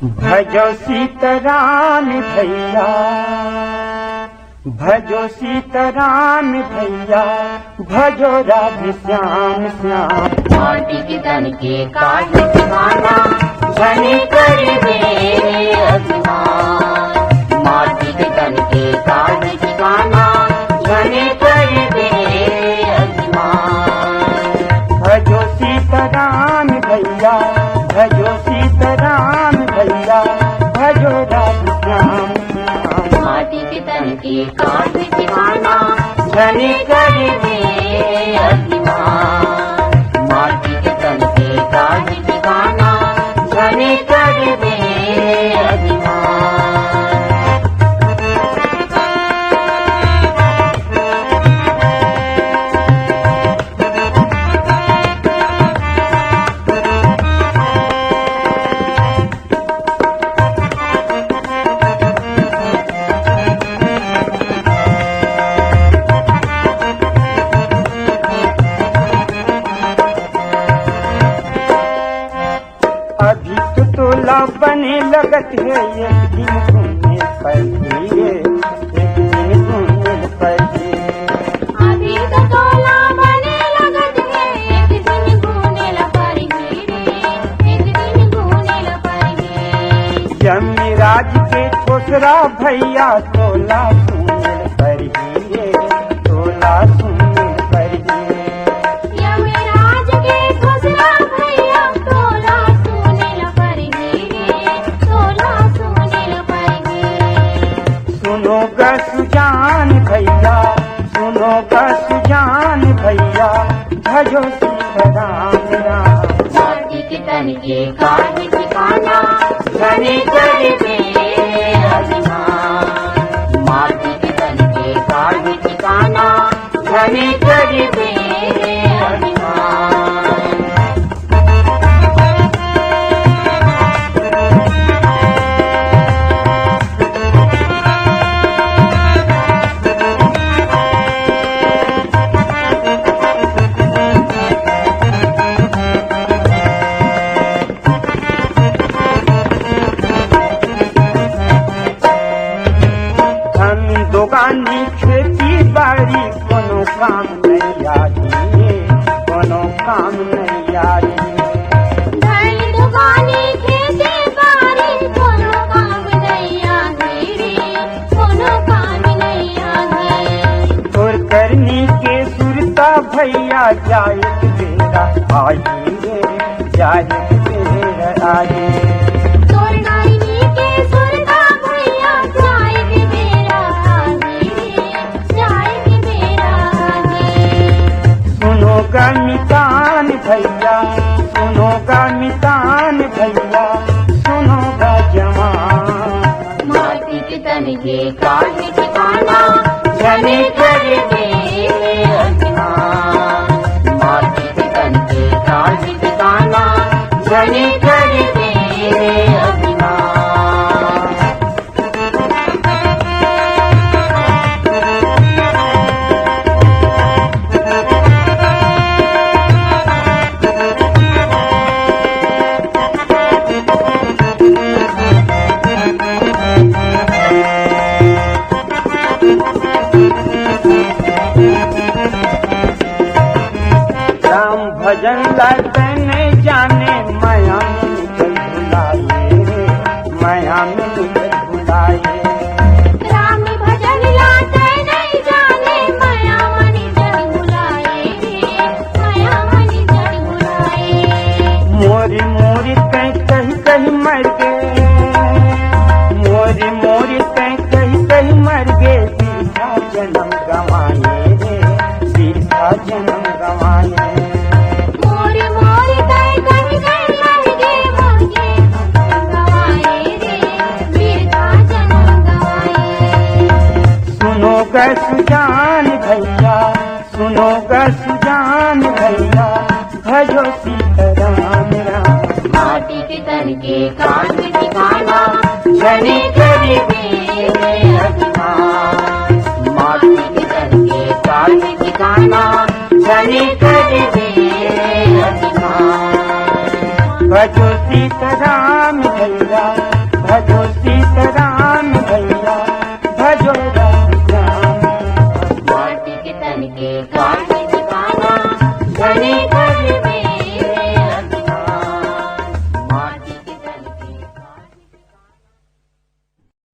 भजो सीताराम भैया, भजो सीताराम भैया, भजो राधे श्याम श्याम। माटी के तन के काज ठिकाना घने कर मेरे अभिमान। माटी के तन के काज ठिकाना घने कर मेरे अभिमान। भजो सीताराम भैया, भजो सीताराम भैया, भजो राधे श्याम श्याम। माटी के तन के काज ठिकाना घने कर मेरे अभिमान। माटी के तन के काज ठिकाना घने कर मेरे अभिमान। अभी तो तोला बने लगत है, एक दिन घूमने पड़िए, एक दिन घूमने पड़िए। अभी तो तोला बने लगत है, एक दिन घूमने ल पड़िए रे, एक दिन घूमने ल पड़िए। यमराज के ठोसरा भैया, तोला सुने पड़िए, तोला सुने पड़िए। यमराज के ठोसरा भैया, तोला सुने ल पड़िए रे, तोला सुने ल पड़िए। सुनो गा सुजान भैया, सुनो गा सुजान भैया, भजो सीताराम राम। माटी के तन के काज ठिकाना घने कर मेरे अभिमान। माटी के तन के काज ठिकाना घने कर मेरे अभिमान। हम दोगानी खेती बाड़ी, कोनो काम नहीं आई, कोनो काम नहीं आई। धन दुकानी खेती बाड़ी, कोनो काम नहीं आगे रे, कोनो काम नहीं आगे। तोर करनी के सुरता भैया, जाए बेरा आई रे, जाए बेरा आई। तोर गायनी के सुरता भैया, जाए के बेरा आगे रे, जाए के बेरा आगे। सुनो गा मितान भैया, सुनो गा मितान भैया, सुनो गा जवान। माटी के तन के काज ठिकाना घने कर मेरे अभिमान। माटी के तन के काज ठिकाना घने कर मेरे अभिमान। राम भजन लाते नहीं जाने, माया में निकल बुलाए रे, माया में निकल बुलाए। राम भजन लाते नहीं जाने, माया मनी जड़ बुलाए रे, माया मनी जड़ बुलाए। मोरी मोरी कहीं कहीं मर गए, मोरी मोरी कहीं कहीं मर गए। सीधा जन्म गंवाए रे, सीधा जन्म गंवाए। मोरी मोरी कहीं कहीं मर गए, मोरी गवाए रे, बिरथा जन्म गवाए। सुनो गा सुजान भैया, सुनो गा सुजान भैया, भजो सीताराम राम। माटी के तन के काज ठिकाना घने कर मेरे अभिमान। माटी के तन के काज ठिकाना घने कर मेरे अभिमान। भजो सीताराम भैया, के काट